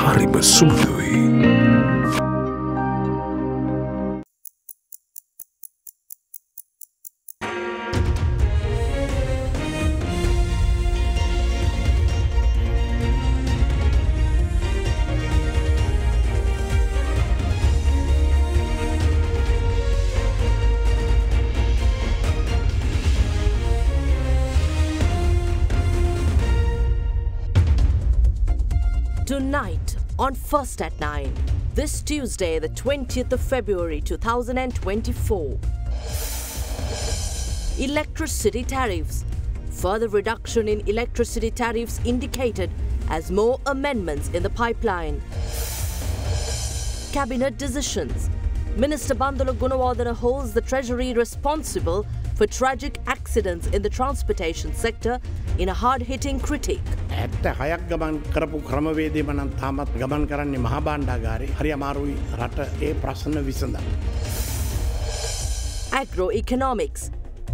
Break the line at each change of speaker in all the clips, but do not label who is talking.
හරිම සුමුදුයි.
Tonight on First at 9, this Tuesday, the 20th of February 2024. Electricity tariffs. Further reduction in electricity tariffs indicated as more amendments in the pipeline. Cabinet decisions. Minister Bandula Gunawardena holds the Treasury responsible for tragic accidents in the transportation sector in a hard-hitting critique.
ඇත්ත හයක් ගමන් කරපු ක්‍රමවේදයම නම් තාමත් ගමන් කරන්නේ මහා භාණ්ඩාගාරේ හරි අමාරුයි රට ඒ ප්‍රශ්න විසඳන්න.
Agroeconomics.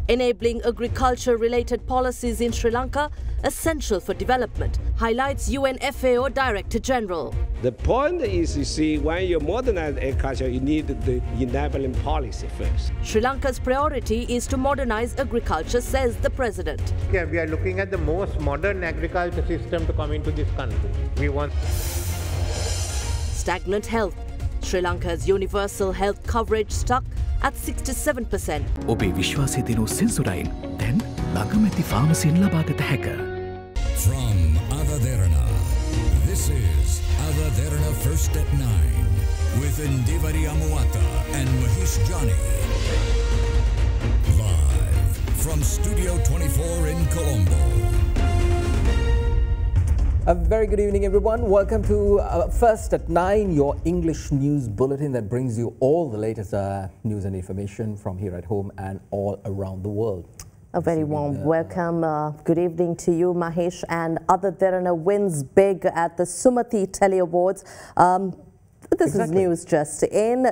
Enabling agriculture-related policies in Sri Lanka essential for development, highlights UN FAO Director General.
The point is, you see, when you modernize agriculture, you need the enabling policy first.
Sri Lanka's priority is to modernize agriculture, says the President.
Yeah, we are looking at the most modern agriculture system to come into this country. We want
Stagnant health. Sri Lanka's universal health coverage stuck at 67%.
ඔබේ විශ්වාසය දෙනු සෙන්සුරයින් දැන් ළඟමැති ෆාමසියෙන් ලබාගත හැක.
From Adhaderana, this is Adhaderana First at 9 with Indivari Amuata and Mahesh Jani. Live from Studio 24 in Colombo.
A very good evening, everyone. Welcome to First at 9, your English news bulletin that brings you all the latest news and information from here at home and all around the world.
A very warm welcome. Good evening to you, Mahesh. And Adhaderana wins big at the Sumati Tele Awards. This is news just in.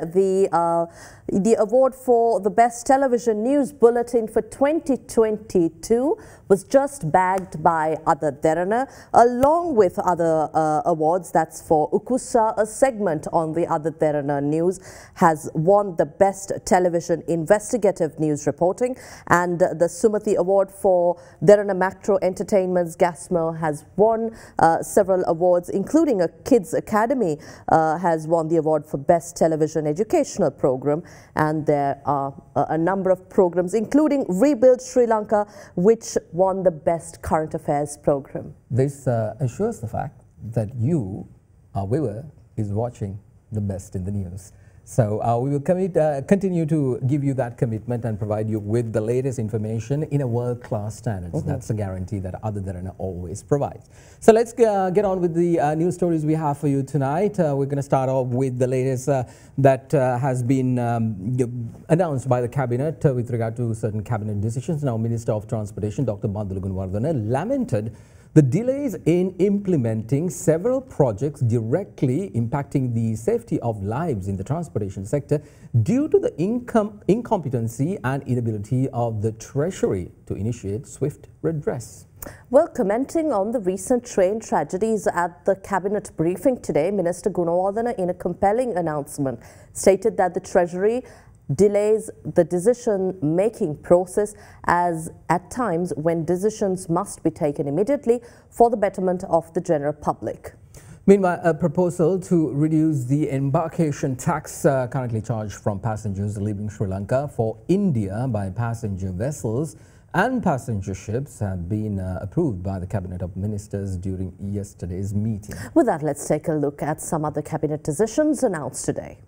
The award for the Best Television News Bulletin for 2022 was just bagged by Adhaderana, along with other awards. That's for Ukusa, a segment on the Adhaderana News, has won the Best Television Investigative News Reporting, and the Sumati Award for Derana Macro Entertainment's Gasmo has won several awards, including a Kids Academy has won the award for Best Television Educational Program. And there are a number of programs, including Rebuild Sri Lanka, which won the Best Current Affairs program.
This assures the fact that you, our viewer, is watching the best in the news. So we will continue to give you that commitment and provide you with the latest information in a world-class standards. That's a guarantee that Adhaderana always provides. So let's get on with the news stories we have for you tonight. We're going to start off with the latest that has been announced by the cabinet with regard to certain cabinet decisions. Now, Minister of Transportation, Dr. Bandula Gunawardena, lamented the delays in implementing several projects directly impacting the safety of lives in the transportation sector due to the incompetency and inability of the Treasury to initiate swift redress.
Well, commenting on the recent train tragedies at the cabinet briefing today, Minister Gunawardena, in a compelling announcement, stated that the Treasury delays the decision-making process as at times when decisions must be taken immediately for the betterment of the general public.
Meanwhile, a proposal to reduce the embarkation tax currently charged from passengers leaving Sri Lanka for India by passenger vessels and passenger ships have been approved by the Cabinet of Ministers during yesterday's meeting.
With that, let's take a look at some other cabinet decisions announced today.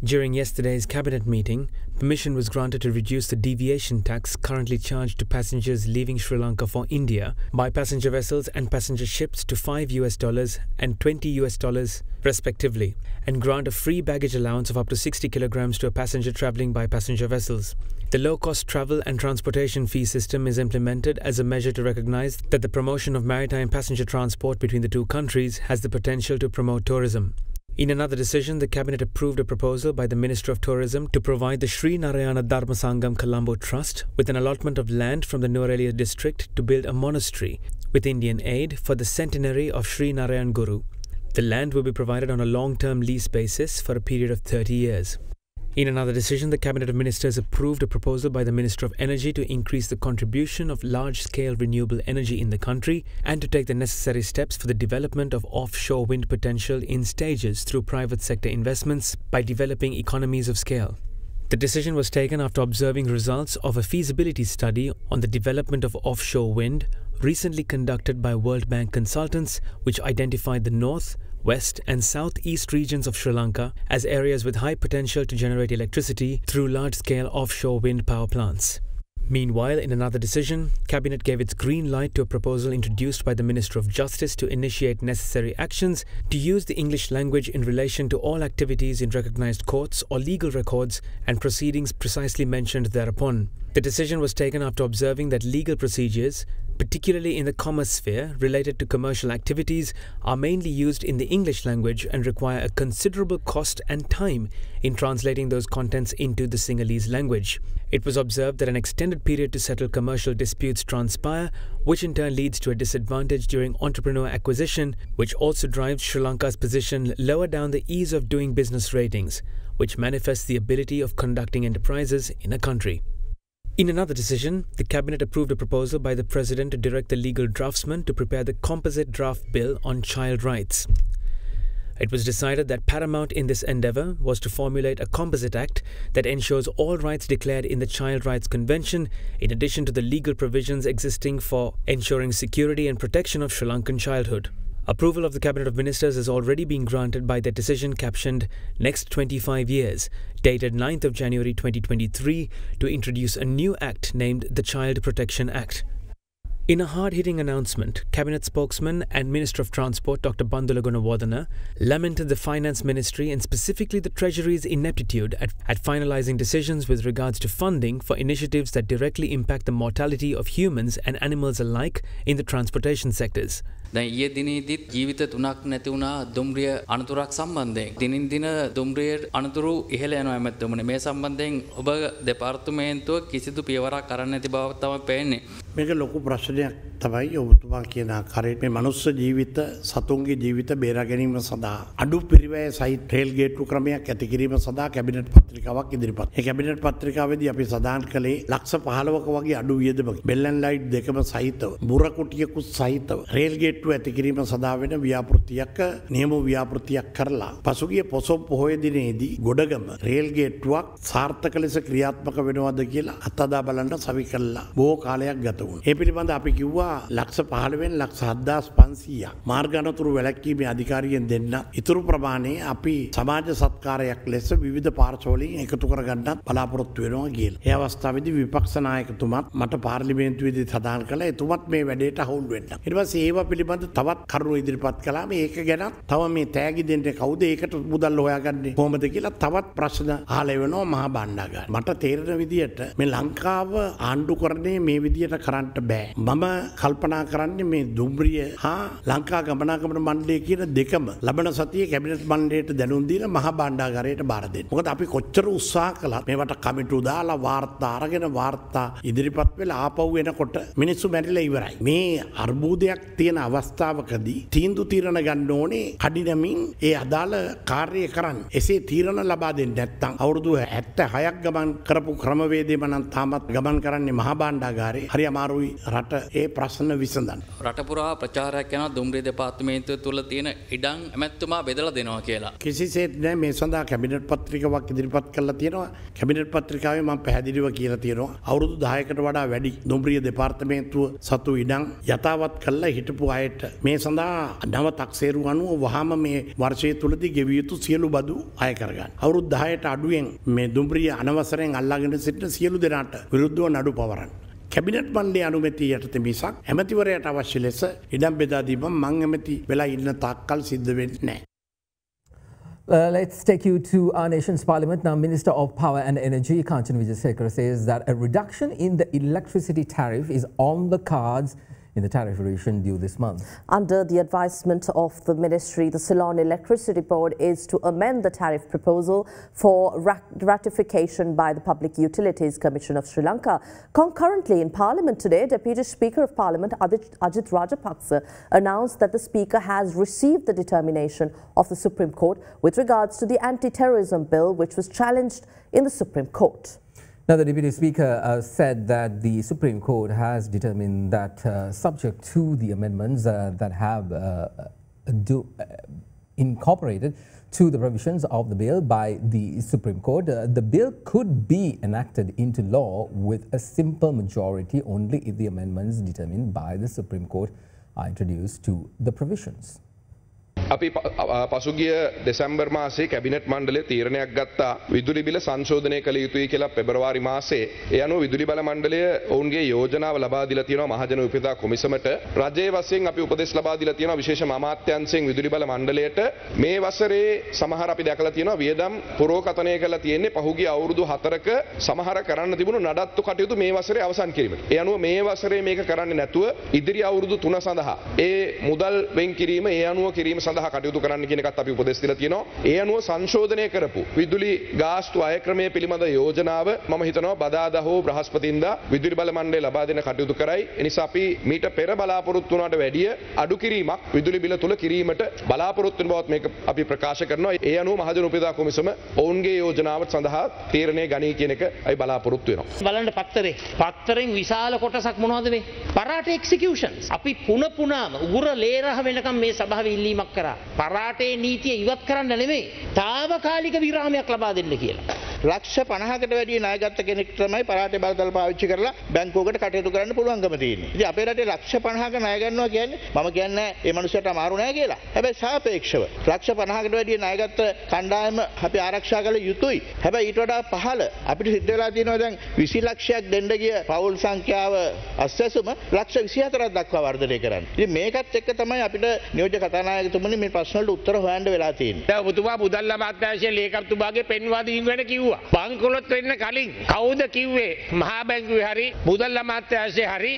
During yesterday's cabinet meeting, permission was granted to reduce the deviation tax currently charged to passengers leaving Sri Lanka for India by passenger vessels and passenger ships to $5 and $20 respectively, and grant a free baggage allowance of up to 60 kilograms to a passenger travelling by passenger vessels. The low-cost travel and transportation fee system is implemented as a measure to recognise that the promotion of maritime passenger transport between the two countries has the potential to promote tourism. In another decision, the Cabinet approved a proposal by the Minister of Tourism to provide the Sri Narayana Dharma Sangam Colombo Trust with an allotment of land from the Nuwara district to build a monastery with Indian aid for the centenary of Sri Narayan Guru. The land will be provided on a long-term lease basis for a period of 30 years. In another decision, the Cabinet of Ministers approved a proposal by the Minister of Energy to increase the contribution of large-scale renewable energy in the country and to take the necessary steps for the development of offshore wind potential in stages through private sector investments by developing economies of scale. The decision was taken after observing results of a feasibility study on the development of offshore wind recently conducted by World Bank consultants, which identified the north, west and southeast regions of Sri Lanka as areas with high potential to generate electricity through large-scale offshore wind power plants. Meanwhile, in another decision, Cabinet gave its green light to a proposal introduced by the Minister of Justice to initiate necessary actions to use the English language in relation to all activities in recognised courts or legal records and proceedings precisely mentioned thereupon. The decision was taken after observing that legal procedures, particularly in the commerce sphere related to commercial activities, are mainly used in the English language and require a considerable cost and time in translating those contents into the Sinhalese language. It was observed that an extended period to settle commercial disputes transpire, which in turn leads to a disadvantage during entrepreneur acquisition, which also drives Sri Lanka's position lower down the ease of doing business ratings, which manifests the ability of conducting enterprises in a country. In another decision, the Cabinet approved a proposal by the President to direct the legal draftsman to prepare the composite draft bill on child rights. It was decided that paramount in this endeavour was to formulate a composite act that ensures all rights declared in the Child Rights Convention, in addition to the legal provisions existing for ensuring security and protection of Sri Lankan childhood. Approval of the Cabinet of Ministers has already been granted by their decision captioned Next 25 Years, dated 9th of January 2023, to introduce a new act named the Child Protection Act. In a hard-hitting announcement, Cabinet spokesman and Minister of Transport Dr. Bandula Gunawardena lamented the Finance Ministry and specifically the Treasury's ineptitude at finalising decisions with regards to funding for initiatives that directly impact the mortality of humans and animals alike in the transportation sectors.
දැන් ඊයේ දිනේදීත් ජීවිත 3ක් නැති වුණා දුම්රිය අනතුරක් සම්බන්ධයෙන්. දිනින් දින දුම්රිය අනතුරු ඉහළ යනවා මැත්තමුනේ. මේ සම්බන්ධයෙන් ඔබ දෙපාර්තමේන්තුව කිසිදු පියවරක් කරන්න නැති බව තමයි පේන්නේ.
මේක ලොකු ප්‍රශ්නයක් තමයි ඔබතුමා කියන ආකාරයට මේ මනුස්ස ජීවිත සතුන්ගේ ජීවිත බේරා ගැනීම සඳහා අඩු පිරිවැය සහිත රේල් ගේට්ටු ක්‍රමයක් ඇති කිරීම සඳහා කැබිනට් පත්‍රිකාවක් ඉදිරිපත්. ඒ කැබිනට් පත්‍රිකාවේදී අපි සඳහන් කළේ ලක්ෂ 15ක වගේ අඩු වියදමක් බෙල්ලන් ලයිට් දෙකම සහිතව බුර කුටියකුත් සහිතව රේල් ගේට්ටු ඇති කිරීම සඳහා වෙන ව්‍යාපෘතියක් නියම ව්‍යාපෘතියක් කරලා පසුගිය පොසොන් පොහොය දිනේදී ගොඩගම රේල් ගේට්ටුවක් සාර්ථක ලෙස ක්‍රියාත්මක වෙනවද කියලා අත්අදා බලන්න සවි කළා. බොහෝ කාලයක් ගත වුණා. ඒ පිළිබඳ අපි කිව්වා ලක්ෂ 15 ලක්ෂ 7500ක් මාර්ග අනතුරු වැළැක්වීමේ අධිකාරියෙන් දෙන්න ඉතුරු ප්‍රමාණය අපි සමාජ සත්කාරයක් ලෙස විවිධ පාර්ශවවලින් එකතු කරගන්නත් බලාපොරොත්තු වෙනවා කියලා. ඒ අවස්ථාවේදී විපක්ෂ නායකතුමත් මට පාර්ලිමේන්තුවේදී සඳහන් කළා එතුමත් මේ වැඩේට හවුල් වෙන්න. ඊට පස්සේ ඒව පිළිබඳ තවත් කරුණු ඉදිරිපත් කළා. මේක ගැන තව මේ තෑගි දෙන්නේ කවුද? ඒකට මුදල් හොයාගන්නේ කොහොමද කියලා තවත් ප්‍රශ්න අහලා වෙනවා මහා බණ්ඩාගාර. මට තේරෙන විදියට මේ ලංකාව ආණ්ඩු කරන්නේ මේ විදියට කරන්න බෑ. මම කල්පනා කරන්නේ මේ දුම්රිය හා ලංකා ගමනාගමන මණ්ඩලය කියන දෙකම ලබන සතියේ කැබිනට් මණ්ඩලයට දැනුම් දීලා මහා බණ්ඩාගාරයට බාර දෙන්න. මොකද අපි කොච්චර උත්සාහ කළත් මේවට කමිටු දාලා වාර්තා අරගෙන වාර්තා ඉදිරිපත් වෙලා ආපහු එනකොට මිනිස්සු මැරිලා ඉවරයි. මේ අර්බුදයක් තියෙන අවස්ථාවකදී තීන්දුව తీරන ගන්න ඕනේ කඩිනමින් ඒ අදාළ කාර්යය කරන්න. එසේ තීරණ ලබා දෙන්නේ නැත්නම් අවුරුදු 76ක් ගමන් කරපු ක්‍රමවේදයම නම් තාමත් ගමන් කරන්නේ මහා බණ්ඩාගාරේ. හරි අමාරුයි රට ඒ ප්‍රශ්න විසඳන්න.
රට පුරා ප්‍රචාරයක් යනවා දුම්රිය දෙපාර්තමේන්තුව තුල තියෙන ඉඩම් ඇමැත්තුමා බෙදලා දෙනවා කියලා.
කිසිසේත් නෑ මේ සඳහා කැබිනට් පත්‍රිකාවක් ඉදිරිපත් කරලා තියෙනවා. කැබිනට් පත්‍රිකාවේ මම පැහැදිලිව කියලා තියෙනවා අවුරුදු 10කට වඩා වැඩි දුම්රිය දෙපාර්තමේන්තුව සතු ඉඩම් යථාවත් කළා හිටපු අයට මේ සඳහා නව තක්සේරු අනුව වහාම මේ වර්ෂය තුලදී ගෙවිය යුතු සියලු බදු අය කරගන්න. අවුරුදු 10ට අඩුවෙන් මේ දුම්රිය අනවසරයෙන් අල්ලාගෙන සිටින සියලු දෙනාට විරුද්ධව නඩු පවරන්න. කැබිනට් මණ්ඩලයේ අනුමැතිය යටතේ මිසක් ඇමතිවරයාට අවශ්‍ය ලෙස ඉඩම් බෙදා දීම මං ඇමති වෙලා ඉන්න තාක්කල් සිද්ධ වෙන්නේ නැහැ.
Let's take you to our nation's parliament. Now, Minister of Power and Energy, Kanchan Wijesekara, says that a reduction in the electricity tariff is on the cards in the tariff revision due this month.
Under the advisement of the ministry, the Ceylon Electricity Board is to amend the tariff proposal for ratification by the Public Utilities Commission of Sri Lanka. Concurrently, in Parliament today, Deputy Speaker of Parliament Ajith Rajapaksa announced that the Speaker has received the determination of the Supreme Court with regards to the anti-terrorism bill, which was challenged in the Supreme Court.
Now, the Deputy Speaker said that the Supreme Court has determined that subject to the amendments that have incorporated to the provisions of the bill by the Supreme Court, the bill could be enacted into law with a simple majority only if the amendments determined by the Supreme Court are introduced to the provisions.
අපි පසුගිය දෙසැම්බර් මාසයේ cabinet මණ්ඩලය තීරණයක් ගත්තා විදුලි බිල සංශෝධනය කළ යුතුයි කියලා පෙබරවාරි මාසයේ. ඒ අනුව විදුලි බල මණ්ඩලය ඔවුන්ගේ යෝජනාව ලබා දීලා තියෙනවා මහජන උපයෝගිතා කොමිසමට. රජයේ වශයෙන් අපි උපදෙස් ලබා දීලා තියෙනවා විශේෂම අමාත්‍යාංශයෙන් විදුලි බල මණ්ඩලයට. මේ වසරේ සමහර අපි දැකලා තියෙනවා වියදම් පුරෝකථනය කරලා තියෙන්නේ පහුගිය අවුරුදු 4ක සමහර කරන්න තිබුණු නඩත්තු කටයුතු මේ වසරේ අවසන් කිරීමට. ඒ අනුව මේ වසරේ මේක කරන්නේ නැතුව ඉදිරි අවුරුදු 3 සඳහා ඒ මුදල් වෙන් කිරීම ඒ අනුව කිරීම සඳහා කටයුතු කරන්න කියන එකත් අපි උපදෙස් දීලා තියෙනවා. ඒ අනුව සංශෝධනය කරපු විදුලි ගාස්තු අය ක්‍රමයේ පිළිබඳ යෝජනාව මම හිතනවා බදාදා හෝ බ්‍රහස්පතින්දා විදුලි බල මණ්ඩලය ලබා දෙන කටයුතු කරයි. ඒ නිසා අපි මීට පෙර බලාපොරොත්තු වුණාට වැඩිය අඩු කිරීමක් විදුලි බිල තුල කිරීමට බලාපොරොත්තු වෙන බවත් මේක අපි ප්‍රකාශ කරනවා. ඒ අනුව මහජන උපයෝගිතා කොමිසම ඔවුන්ගේ යෝජනාවට සඳහා තීරණය ගනී කියන එක අපි බලාපොරොත්තු වෙනවා.
බලන්න පත්තරෙන් විශාල කොටසක් මොනවද මේ? පරාට එක්සිකියුෂන්ස්. අපි පුන පුනාම උගුර ලේරහ වෙනකම් මේ සභාවේ ඉල්ලීමක් කරා. පරාටේ නීතිය ඉවත් කරන්න නෙමෙයි తాවකාලික විරාමයක් ලබා දෙන්න කියලා. ලක්ෂ 50කට වැඩි ණය ගත්ත කෙනෙක් තමයි පරාටේ බලතල පාවිච්චි කරලා බැංකුවකට කටයුතු කරන්න පුළුවන්කම තියෙන්නේ. ඉතින් අපේ රටේ ලක්ෂ 50ක ණය ගන්නවා කියන්නේ මම කියන්නේ මේ මිනිස්සුන්ට අමාරු නෑ කියලා. හැබැයි සාපේක්ෂව ලක්ෂ 50කට වැඩි ණය ගත්ත කණ්ඩායම අපි ආරක්ෂා කළ යුතුයි. හැබැයි ඊට වඩා පහළ අපිට සිද්ධ වෙලා තියෙනවා දැන් 20 ලක්ෂයක් දෙන්න ගිය පවුල් සංඛ්‍යාව අස්සසුම ලක්ෂ 24ක් දක්වා වර්ධනය කරන්න. ඉතින් මේකත් එක්ක තමයි අපිට නියෝජ්‍ය කතානායකතුමනි මේ ප්‍රශ්න වලට උත්තර හොයන්න වෙලා තියෙන්නේ. දැන් ඔබතුමා මුදල් අමාත්‍යාංශයේ ලේකම්තුමාගේ පෙන්වා දීම ගැන කිව්වා. බංකොලොත් වෙන්න කලින් කවුද කිව්වේ මහා බැංකුවේ හරි මුදල් අමාත්‍යාංශයේ හරි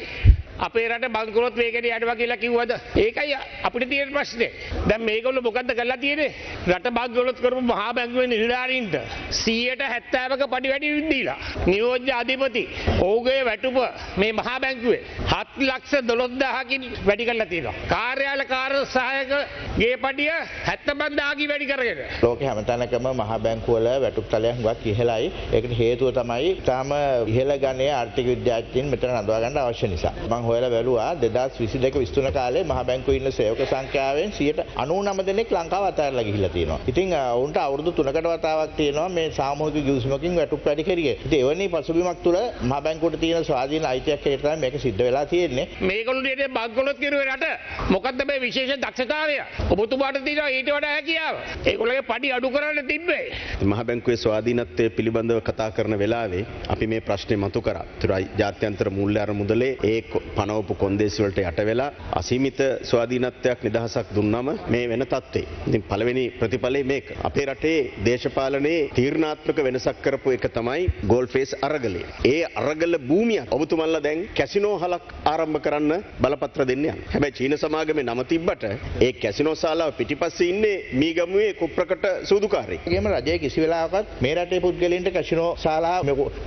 අපේ රට බංකොලොත් වේගයට යනවා කියලා කිව්වද? ඒකයි අපිට තියෙන ප්‍රශ්නේ. දැන් මේගොල්ලෝ මොකද්ද කරලා තියෙන්නේ? රට බංකොලොත් කරපු මහා බැංකුවේ නිලධාරීන්ට 70%ක පඩි වැඩි දීලා. නියෝජ්‍ය අධිපති ඔහුගේ වැටුප මේ මහා බැංකුවේ 7,12,000කින් වැඩි කරලා තියෙනවා. කාර්යාල කාර්ය සහායක ගේ පඩිය 75,000කින් වැඩි කරගෙන.
ලෝකේ හැමතැනකම මහා බැංකුවල වැටුප් තලය හුඟක් ඉහළයි. ඒකට හේතුව තමයි තාම ඉහළ ගණයේ ආර්ථික විද්‍යාඥයින් මෙතන නඳවා ගන්න අවශ්‍ය නිසා. හොයලා බැලුවා 2022-23 කාලේ මහ බැංකුවේ ඉන්න සේවක සංඛ්‍යාවෙන් 99 දෙනෙක් ලංකාව අතහැරලා ගිහිල්ලා තියෙනවා. ඉතින් උන්ට අවුරුදු 3කට වතාවක් තියෙනවා මේ සාමූහික ගිවිසුමකින් වැටුප් වැඩි කරියේ. ඉතින් එවැනි පසුබිමක් තුළ මහ බැංකුවට තියෙන ස්වාධීන අයිතියක් හැටියට තමයි මේක සිද්ධ වෙලා තියෙන්නේ.
මේගොල්ලෝ දෙන්නේ බංකොලොත් කිරුවේ රට. මොකද්ද මේ විශේෂ දක්ෂතාවය? ඔබතුමාට තියෙනවා ඊට වඩා හැකියාව. ඒගොල්ලෝගේ පඩි අඩු කරන්න තිබ්බේ.
මහ බැංකුවේ ස්වාධීනත්වය පිළිබඳව කතා කරන වෙලාවේ අපි මේ ප්‍රශ්නේ මතු කරා. ඒතරයි ජාත්‍යන්තර මූල්‍ය අරමුදලේ ඒ පනවපු කොන්දේසි වලට යට වෙලා අසීමිත ස්වාධීනත්වයක් නිදහසක් දුන්නම මේ වෙන තත්ත්වේ. ඉතින් පළවෙනි ප්‍රතිඵලය මේක. අපේ රටේ දේශපාලනයේ තීරණාත්මක වෙනසක් කරපු එක තමයි ගෝල්ෆේස් අරගලය. ඒ අරගල භූමියක් ඔබතුමන්ලා දැන් කැසිනෝ හලක් ආරම්භ කරන්න බලපත්‍ර දෙන්න යනවා. හැබැයි චීන සමාගමේ නම තිබ්බට ඒ කැසිනෝ ශාලාව පිටිපස්සේ ඉන්නේ මීගමුවේ කුප්‍රකට සූදුකාරයෙක්.
ඒකම රජයේ කිසි වෙලාවකත් මේ රටේ පුද්ගලයන්ට කැසිනෝ ශාලා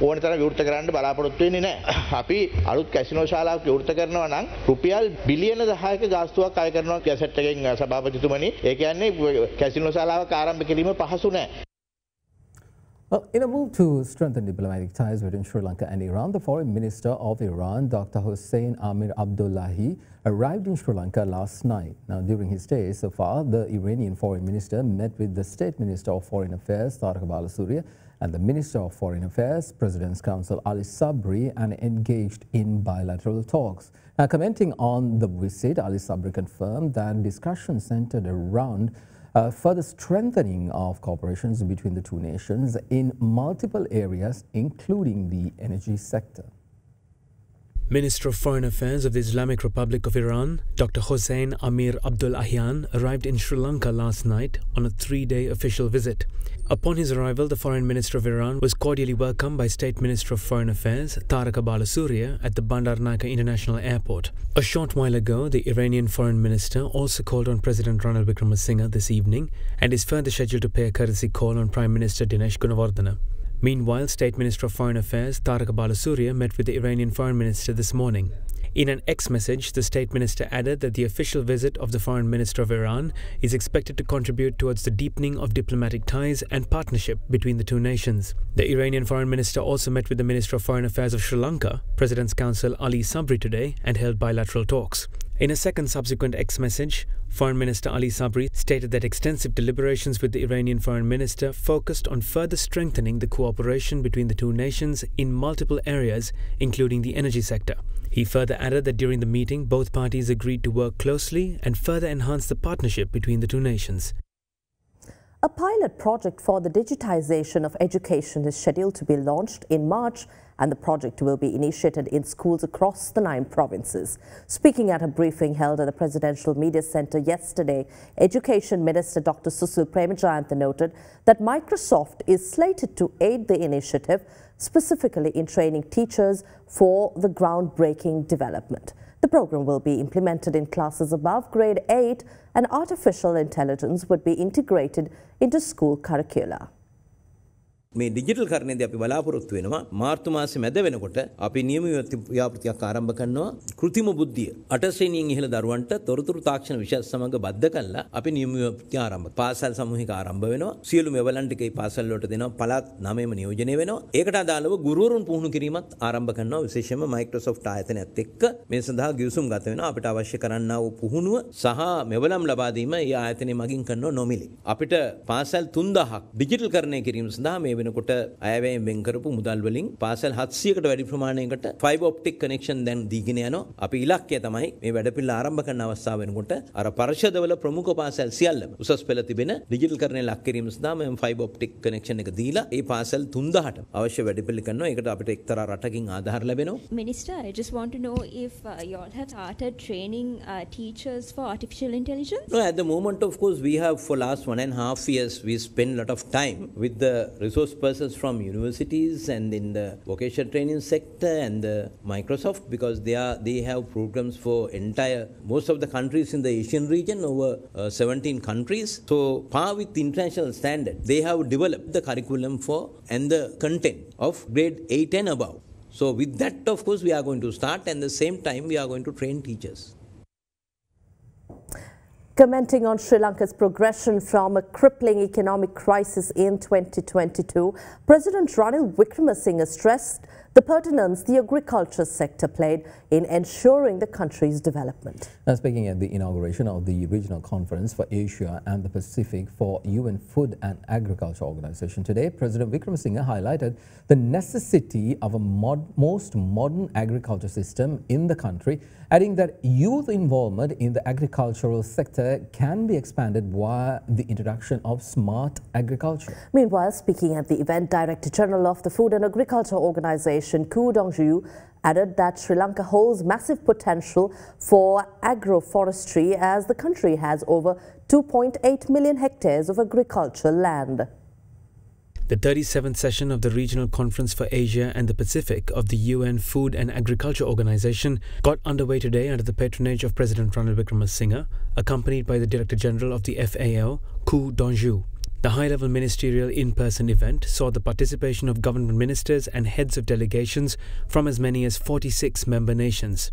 ඕන තරම් විවෘත කරන්න බලාපොරොත්තු වෙන්නේ නැහැ. අපි අලුත් කැසිනෝ ශාලාවක් විවෘත කරනවා නම් රුපියල් බිලියන 10ක ගාස්තුවක් අය කරනවා ගැසට් එකෙන් සභාපතිතුමනි. ඒ කියන්නේ කැසිනෝ ශාලාවක් ආරම්භ කිරීම පහසු නැහැ.
Well, in a move to strengthen diplomatic ties between Sri Lanka and Iran, the Foreign Minister of Iran, Dr. Hossein Amir Abdullahi, arrived in Sri Lanka last night. Now, during his stay so far, the Iranian Foreign Minister met with the State Minister of Foreign Affairs, Tariq Balasuriya, and the Minister of Foreign Affairs, President's Counsel Ali Sabri, and engaged in bilateral talks. Now, commenting on the visit, Ali Sabri confirmed that discussions centered around further strengthening of cooperations between the two nations in multiple areas, including the energy sector.
Minister of Foreign Affairs of the Islamic Republic of Iran, Dr. Hossein Amir Abdul Ahyan, arrived in Sri Lanka last night on a 3-day official visit. Upon his arrival, the Foreign Minister of Iran was cordially welcomed by State Minister of Foreign Affairs, Taraka Balasuriya, at the Bandaranaike International Airport. A short while ago, the Iranian Foreign Minister also called on President Ranil Wickremesinghe this evening and is further scheduled to pay a courtesy call on Prime Minister Dinesh Gunawardena. Meanwhile, State Minister of Foreign Affairs Taraka Balasuriya met with the Iranian Foreign Minister this morning. In an X message, the State Minister added that the official visit of the Foreign Minister of Iran is expected to contribute towards the deepening of diplomatic ties and partnership between the two nations. The Iranian Foreign Minister also met with the Minister of Foreign Affairs of Sri Lanka, President's Counsel Ali Sabri, today and held bilateral talks. In a second subsequent X message, Foreign Minister Ali Sabri stated that extensive deliberations with the Iranian Foreign Minister focused on further strengthening the cooperation between the two nations in multiple areas, including the energy sector. He further added that during the meeting, both parties agreed to work closely and further enhance the partnership between the two nations.
A pilot project for the digitization of education is scheduled to be launched in March, and the project will be initiated in schools across the 9 provinces. Speaking at a briefing held at the Presidential Media Centre yesterday, Education Minister Dr. Susil Premajayantha noted that Microsoft is slated to aid the initiative, specifically in training teachers for the groundbreaking development. The program will be implemented in classes above grade 8, and artificial intelligence would be integrated into school curricula.
මේ digital කරණයේදී අපි බලාපොරොත්තු වෙනවා මාර්තු මාසෙ මැද වෙනකොට අපි නියමිත ව්‍යාපෘතියක් ආරම්භ කරනවා කෘතිම බුද්ධිය 8 ශ්‍රේණියෙන් ඉහළ දරුවන්ට තොරතුරු තාක්ෂණ විෂය සමග බද්ධ කළා අපි නියමිත ආරම්භ පාසල් සමූහික ආරම්භ වෙනවා සියලු මෙවලන් ටිකේ පාසල් වලට දෙනවා පළාත් 9ම නියෝජනය වෙනවා ඒකට අදාළව ගුරුවරුන් පුහුණු කිරීමත් ආරම්භ කරනවා විශේෂයෙන්ම Microsoft ආයතනයත් එක්ක මේ සඳහා ගිවිසුම් ගත වෙනවා අපිට අවශ්‍ය කරන්නා වූ පුහුණුව සහ මෙවලම් ලබා දීම මේ ආයතනය මගින් කරනවා නොමිලේ අපිට පාසල් 3000ක් ඩිජිටල් කරණය කිරීම සඳහා මේ වෙනකොට අයවැයෙන් වෙන් කරපු මුදල් වලින් පාසල් 700කට වැඩි ප්‍රමාණයකට ෆයිබර් ඔප්ටික් කනෙක්ෂන් දැන් දීගෙන යනවා. අපි ඉලක්කය තමයි මේ වැඩපිළිවෙල ආරම්භ කරන අවස්ථාව වෙනකොට අර පරිශදවල ප්‍රමුඛ පාසල් සියල්ලම උසස් පෙළ තිබෙන ඩිජිටල් කරණය ලක් කිරීම සඳහා මේ ෆයිබර් ඔප්ටික් කනෙක්ෂන් එක දීලා ඒ පාසල් 3000ට අවශ්‍ය වැඩපිළිවෙල කරනවා. ඒකට අපිට එක්තරා රටකින් ආධාර ලැබෙනවා.
Minister, I just want to know if you all have started training teachers for artificial intelligence?
No, at the moment, of course, we have for last 1.5 years, we spend a lot of time with the resource persons from universities and in the vocational training sector and Microsoft because they have programs for most of the countries in the Asian region, over 17 countries. So, par with international standard, they have developed the curriculum for and the content of grade 8 and above. So, with that, of course, we are going to start and at the same time, we are going to train teachers.
Commenting on Sri Lanka's progression from a crippling economic crisis in 2022, President Ranil Wickremesinghe stressed the pertinence the agriculture sector played in ensuring the country's development.
Now, speaking at the inauguration of the Regional Conference for Asia and the Pacific for UN Food and Agriculture Organization today, President Wickremesinghe highlighted the necessity of a most modern agriculture system in the country, adding that youth involvement in the agricultural sector can be expanded via the introduction of smart agriculture.
Meanwhile, speaking at the event, Director General of the Food and Agriculture Organization, Koo Dongju, added that Sri Lanka holds massive potential for agroforestry as the country has over 2.8 million hectares of agricultural land.
The 37th session of the Regional Conference for Asia and the Pacific of the UN Food and Agriculture Organization got underway today under the patronage of President Ranil Wickremesinghe, accompanied by the Director General of the FAO, Koo Dongju. The high-level ministerial in-person event saw the participation of government ministers and heads of delegations from as many as 46 member nations.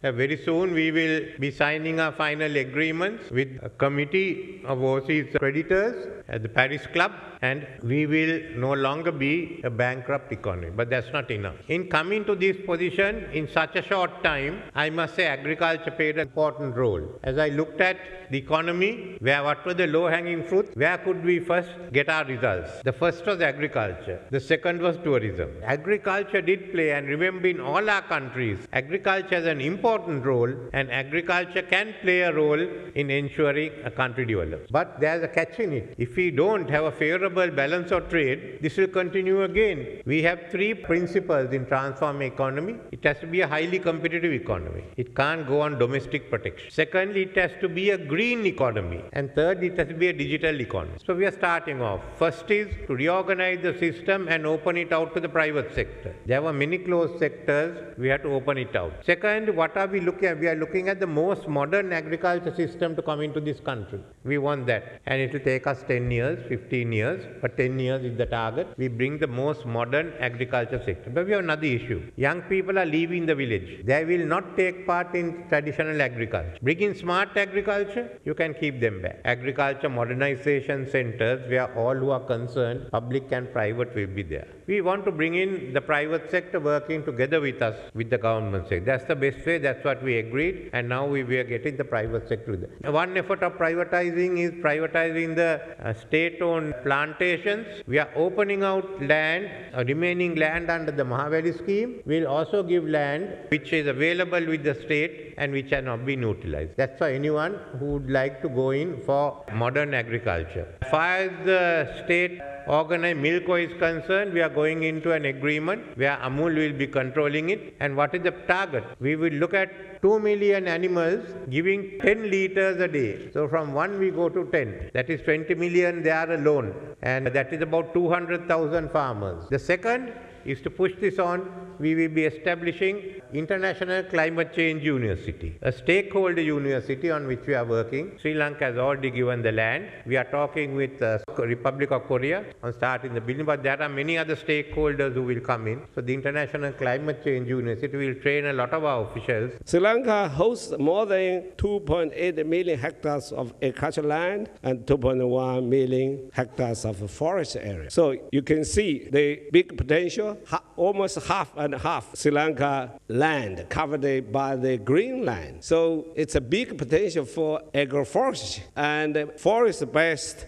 Very soon we will be signing our final agreements with a committee of overseas creditors at the Paris Club, and we will no longer be a bankrupt economy. But that's not enough. In coming to this position in such a short time, I must say agriculture played an important role. As I looked at the economy, what were the low-hanging fruits? Where could we first get our results? The first was agriculture. The second was tourism. Agriculture did play, and remember in all our countries, agriculture has an important important role, and agriculture can play a role in ensuring a country develops. But there's a catch in it. If we don't have a favorable balance of trade, this will continue again. We have three principles in transforming economy. It has to be a highly competitive economy. It can't go on domestic protection. Secondly, it has to be a green economy. And third, it has to be a digital economy. So we are starting off. First is to reorganize the system and open it out to the private sector. There were many closed sectors. We have to open it out. Second, what are we looking at? We are looking at the most modern agriculture system to come into this country. We want that. And it will take us 10 years, 15 years, but 10 years is the target. We bring the most modern agriculture sector. But we have another issue. Young people are leaving the village. They will not take part in traditional agriculture. Bring in smart agriculture, you can keep them back. Agriculture modernization centers where all who are concerned, public and private, will be there. We want to bring in the private sector working together with us, with the government sector. That's the best way. That's what we agreed. And now we are getting the private sector with it. One effort of privatizing is privatizing the state-owned plantations. We are opening out land, remaining land under the Mahaveli scheme. We'll also give land which is available with the state and which are not being utilized. That's why anyone who would like to go in for modern agriculture. As far as the state organized milko is concerned, we are going into an agreement where Amul will be controlling it. And what is the target? We will look at 2 million animals giving 10 liters a day. So from 1 we go to 10. That is 20 million there alone. And that is about 200,000 farmers. The second is to push this on. We will be establishing International Climate Change University, a stakeholder university on which we are working. Sri Lanka has already given the land. We are talking with the Republic of Korea on starting the building, but there are many other stakeholders who will come in. So the International Climate Change University will train a lot of our officials.
Sri Lanka hosts more than 2.8 million hectares of agricultural land and 2.1 million hectares of forest area. So you can see the big potential. Almost half and half Sri Lanka land covered by the green land. So it's a big potential for agroforestry and forest-based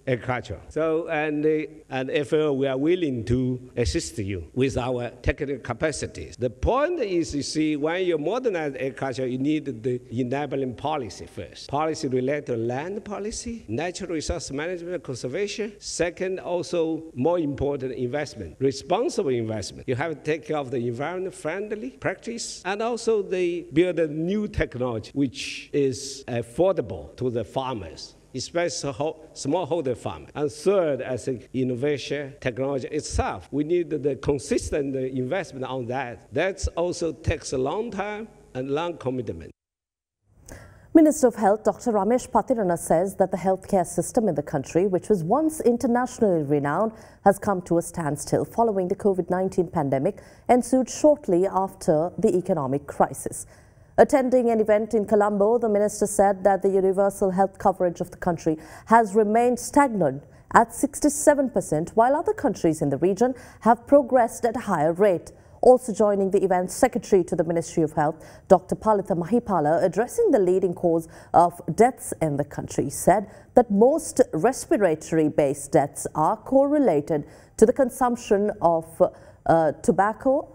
agriculture. So, and if we are willing to assist you with our technical capacities. The point is, you see, when you modernize agriculture, you need the enabling policy first. Policy related to land policy, natural resource management, conservation. Second, also more important, investment, responsible investment. You have to take care of the environment-friendly practice and also they build a new technology which is affordable to the farmers, especially smallholder farmers. And third, as innovation, technology itself, we need the consistent investment on that. That also takes a long time and long commitment.
Minister of Health Dr. Ramesh Patirana says that the healthcare system in the country, which was once internationally renowned, has come to a standstill following the COVID-19 pandemic ensued shortly after the economic crisis. Attending an event in Colombo, the minister said that the universal health coverage of the country has remained stagnant at 67%, while other countries in the region have progressed at a higher rate. Also joining the event, Secretary to the Ministry of Health, Dr. Palitha Mahipala, addressing the leading cause of deaths in the country, said that most respiratory-based deaths are correlated to the consumption of tobacco.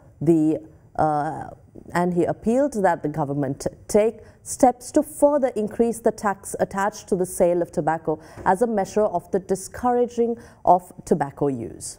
And he appealed that the government take steps to further increase the tax attached to the sale of tobacco as a measure of the discouraging of tobacco use.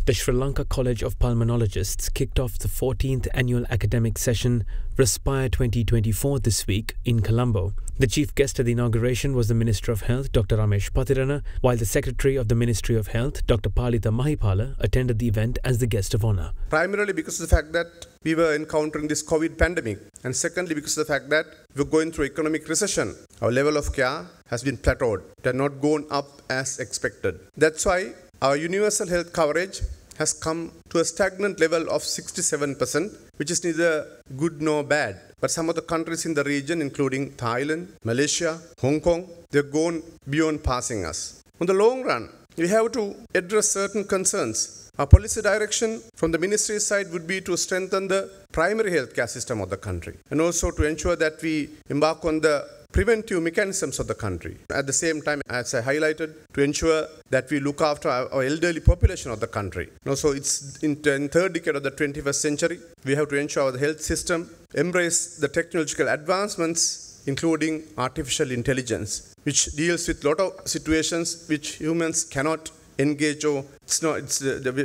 The Sri Lanka College of Pulmonologists kicked off the 14th annual academic session Respire 2024 this week in Colombo. The chief guest at the inauguration was the Minister of Health, Dr. Ramesh Patirana, while the Secretary of the Ministry of Health, Dr. Palitha Mahipala, attended the event as the guest of honour.
Primarily because of the fact that we were encountering this COVID pandemic, and secondly because of the fact that we're going through economic recession. Our level of care has been plateaued. It has not gone up as expected. That's why our universal health coverage has come to a stagnant level of 67%, which is neither good nor bad. But some of the countries in the region, including Thailand, Malaysia, Hong Kong, they've gone beyond passing us. In the long run, we have to address certain concerns. Our policy direction from the ministry side would be to strengthen the primary healthcare system of the country and also to ensure that we embark on the preventive mechanisms of the country. At the same time, as I highlighted, to ensure that we look after our elderly population of the country. So it's in the third decade of the 21st century, we have to ensure our health system embrace the technological advancements, including artificial intelligence, which deals with a lot of situations which humans cannot engage or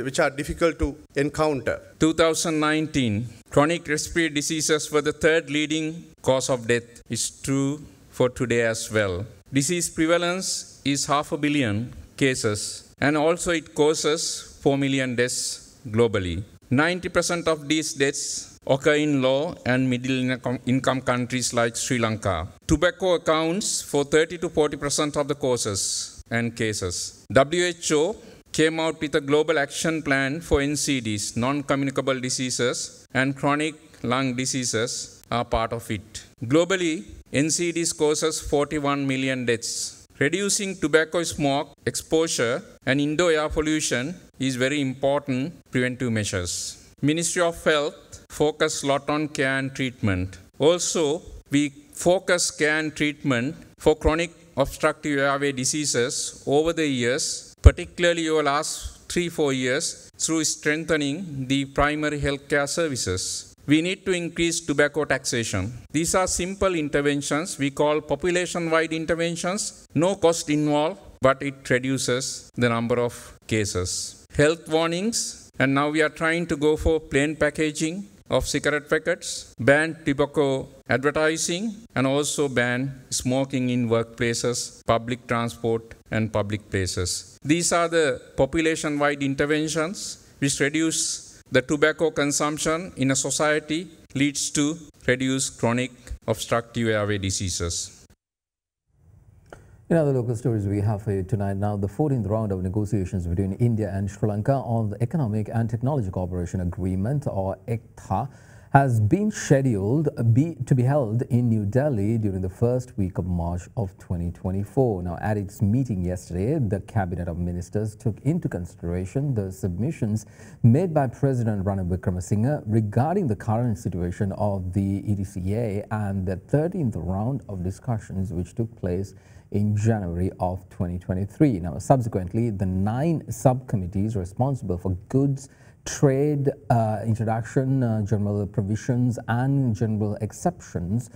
which are difficult to encounter.
2019, chronic respiratory diseases were the third leading cause of death. It's true for today as well. Disease prevalence is 500 million cases, and also it causes 4 million deaths globally. 90% of these deaths occur in low and middle income countries like Sri Lanka. Tobacco accounts for 30 to 40% of the causes and cases. WHO came out with a global action plan for NCDs, non-communicable diseases, and chronic lung diseases are part of it. Globally, NCDs causes 41 million deaths. Reducing tobacco smoke exposure and indoor air pollution is very important preventive measures. Ministry of Health focus a lot on care and treatment. Also, we focus care and treatment for chronic obstructive airway diseases over the years, particularly over the last 3-4 years, through strengthening the primary healthcare services. We need to increase tobacco taxation. These are simple interventions we call population-wide interventions. No cost involved, but it reduces the number of cases. Health warnings, and now we are trying to go for plain packaging of cigarette packets, ban tobacco advertising, and also ban smoking in workplaces, public transport, and public places. These are the population-wide interventions which reduce the tobacco consumption in a society, leads to reduced chronic obstructive airway diseases.
In other local stories we have for you tonight, now the 14th round of negotiations between India and Sri Lanka on the Economic and Technology Cooperation Agreement, or ECTA, has been scheduled to be held in New Delhi during the first week of March of 2024. Now, at its meeting yesterday, the Cabinet of Ministers took into consideration the submissions made by President Ranil Wickremesinghe regarding the current situation of the EDCA and the 13th round of discussions which took place in January of 2023. Now, subsequently, the 9 subcommittees responsible for goods, trade, introduction, general provisions and general exceptions,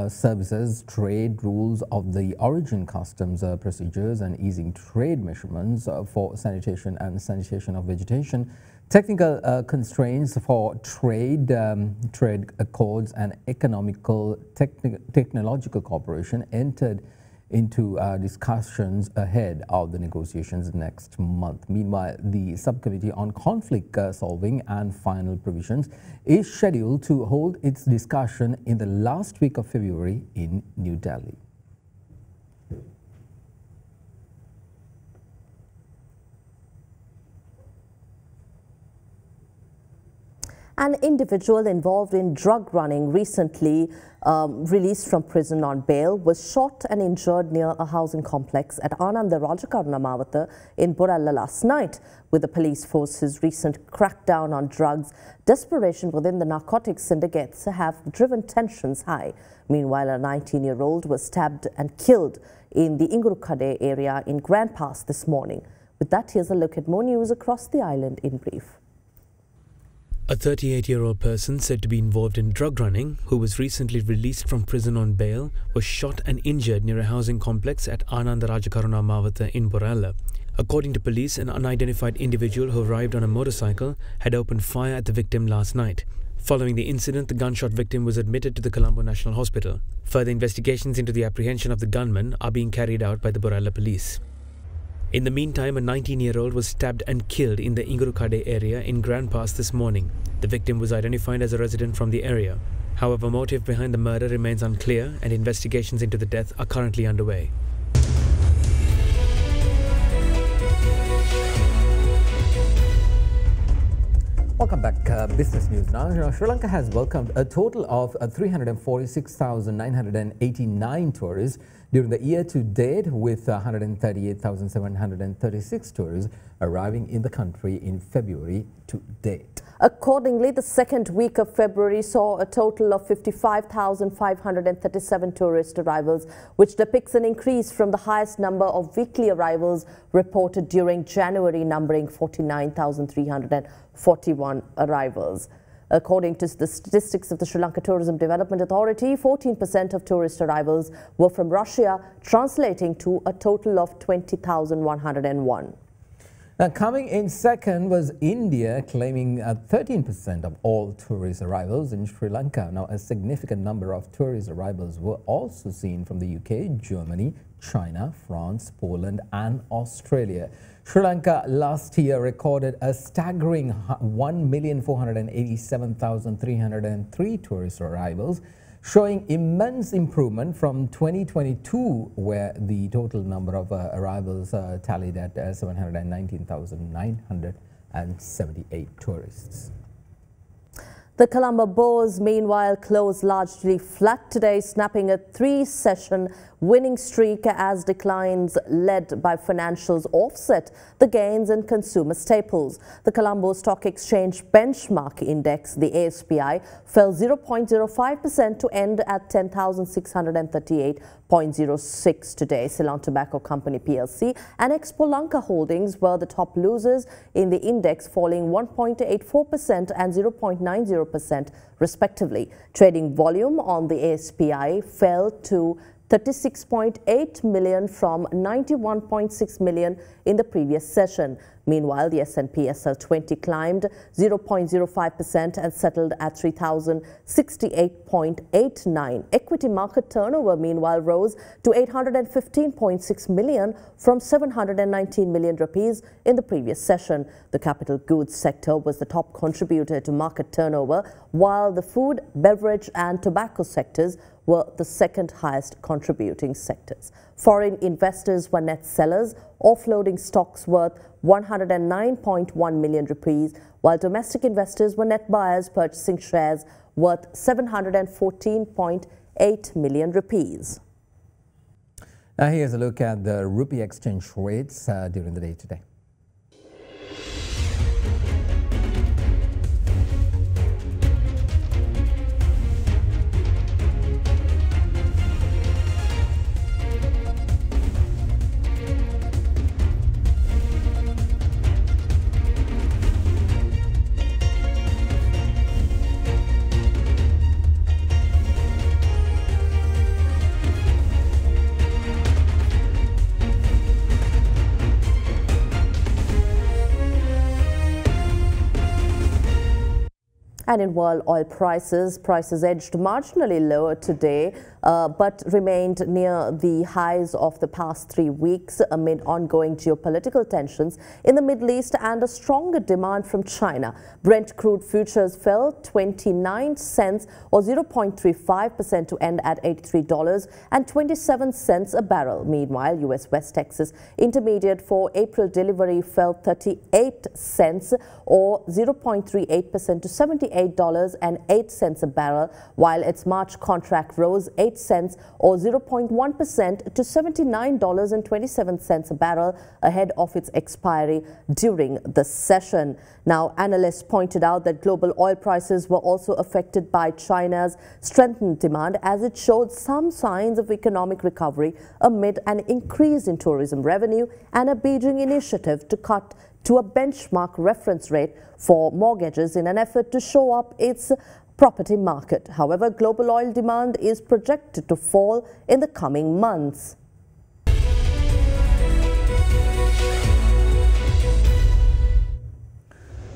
services, trade rules of the origin customs procedures and easing trade measurements for sanitation and sanitation of vegetation, technical constraints for trade, trade accords and economical technological cooperation entered into discussions ahead of the negotiations next month. Meanwhile, the Subcommittee on Conflict Solving and Final Provisions is scheduled to hold its discussion in the last week of February in New Delhi.
An individual involved in drug running recently released from prison on bail was shot and injured near a housing complex at Ananda Rajakaruna Mawatha in Boralla last night. With the police force's recent crackdown on drugs, desperation within the narcotics syndicates have driven tensions high. Meanwhile, a 19-year-old was stabbed and killed in the Ingurukade area in Grand Pass this morning. With that, here's a look at more news across the island in brief.
A 38-year-old person said to be involved in drug running, who was recently released from prison on bail, was shot and injured near a housing complex at Ananda Rajakaruna Mawatha in Boralla. According to police, an unidentified individual who arrived on a motorcycle had opened fire at the victim last night. Following the incident, the gunshot victim was admitted to the Colombo National Hospital. Further investigations into the apprehension of the gunman are being carried out by the Boralla police. In the meantime, a 19-year-old was stabbed and killed in the Ingurukade area in Grand Pass this morning. The victim was identified as a resident from the area. However, motive behind the murder remains unclear and investigations into the death are currently underway.
Welcome back. Business news now. Sri Lanka has welcomed a total of 346,989 tourists during the year to date, with 138,736 tourists arriving in the country in February to date.
Accordingly, the second week of February saw a total of 55,537 tourist arrivals, which depicts an increase from the highest number of weekly arrivals reported during January, numbering 49,341 arrivals. According to the statistics of the Sri Lanka Tourism Development Authority, 14% of tourist arrivals were from Russia, translating to a total of 20,101.
Now, coming in second was India, claiming 13% of all tourist arrivals in Sri Lanka. Now, a significant number of tourist arrivals were also seen from the UK, Germany, China, France, Poland and Australia. Sri Lanka last year recorded a staggering 1,487,303 tourist arrivals, showing immense improvement from 2022, where the total number of arrivals tallied at 719,978 tourists.
The Colombo Bows, meanwhile, closed largely flat today, snapping a 3-session winning streak as declines led by financials offset the gains in consumer staples. The Colombo Stock Exchange benchmark index, the ASPI, fell 0.05% to end at 10,638.06 today. Ceylon Tobacco Company PLC and Expo Lanka Holdings were the top losers in the index, falling 1.84% and 0.90% respectively. Trading volume on the ASPI fell to 36.8 million from 91.6 million in the previous session. Meanwhile, the S&P SL20 climbed 0.05% and settled at 3,068.89. Equity market turnover, meanwhile, rose to 815.6 million from 719 million rupees in the previous session. The capital goods sector was the top contributor to market turnover, while the food, beverage and tobacco sectors were the second highest contributing sectors. Foreign investors were net sellers, offloading stocks worth 109.1 million rupees, while domestic investors were net buyers, purchasing shares worth 714.8 million rupees.
Now here's a look at the rupee exchange rates during the day today.
And in world oil prices edged marginally lower today, but remained near the highs of the past 3 weeks amid ongoing geopolitical tensions in the Middle East and a stronger demand from China. Brent crude futures fell 29 cents or 0.35% to end at $83.27 a barrel. Meanwhile, US West Texas Intermediate for April delivery fell 38 cents or 0.38% to $78.08 a barrel, while its March contract rose 8 cents or 0.1% to $79.27 a barrel ahead of its expiry during the session. Now, analysts pointed out that global oil prices were also affected by China's strengthened demand, as it showed some signs of economic recovery amid an increase in tourism revenue and a Beijing initiative to cut to a benchmark reference rate for mortgages in an effort to shore up its property market. However, global oil demand is projected to fall in the coming months.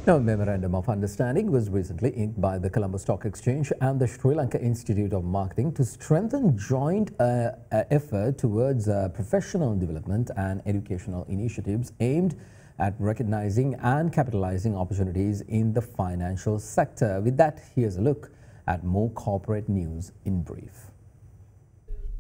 Now, a memorandum of understanding was recently inked by the Colombo Stock Exchange and the Sri Lanka Institute of Marketing to strengthen joint effort towards professional development and educational initiatives aimed at recognizing and capitalizing opportunities in the financial sector. With that, here's a look at more corporate news in brief.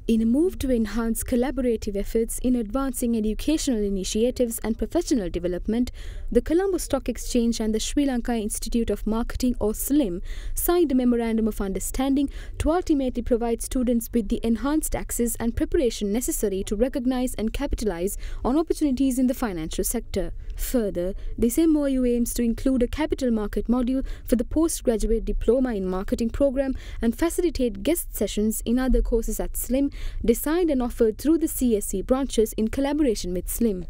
In a move to enhance collaborative efforts in advancing educational initiatives and professional development, the Colombo Stock Exchange and the Sri Lanka Institute of Marketing, or SLIM, signed a Memorandum of Understanding to ultimately provide students with the enhanced access and preparation necessary to recognize and capitalize on opportunities in the financial sector. Further, this MOU aims to include a capital market module for the postgraduate diploma in marketing program and facilitate guest sessions in other courses at SLIM, designed and offered through the CSE branches in collaboration with SLIM.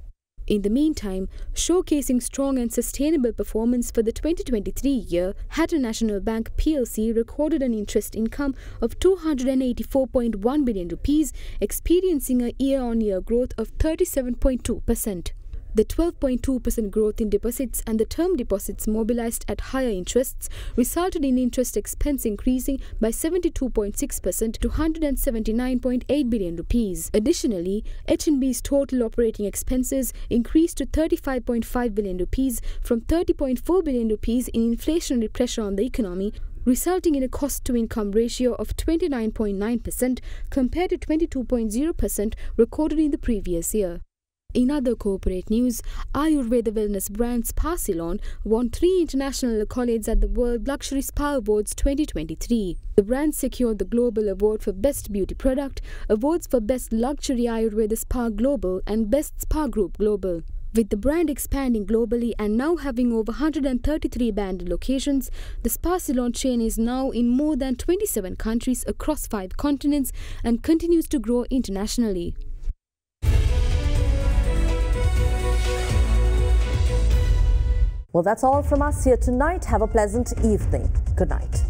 In the meantime, showcasing strong and sustainable performance for the 2023 year, Hatton National Bank PLC recorded an interest income of ₹284.1 billion, experiencing a year-on-year growth of 37.2%. The 12.2% growth in deposits and the term deposits mobilized at higher interests resulted in interest expense increasing by 72.6% to ₹179.8 billion. Additionally, HNB's total operating expenses increased to ₹35.5 billion from ₹30.4 billion in inflationary pressure on the economy, resulting in a cost-to-income ratio of 29.9% compared to 22.0% recorded in the previous year. In other corporate news, Ayurveda wellness brand Spa Ceylon won 3 international accolades at the World Luxury Spa Awards 2023. The brand secured the Global Award for Best Beauty Product, awards for Best Luxury Ayurveda Spa Global and Best Spa Group Global. With the brand expanding globally and now having over 133 branded locations, the Spa Ceylon chain is now in more than 27 countries across 5 continents and continues to grow internationally.
Well, that's all from us here tonight. Have a pleasant evening. Good night.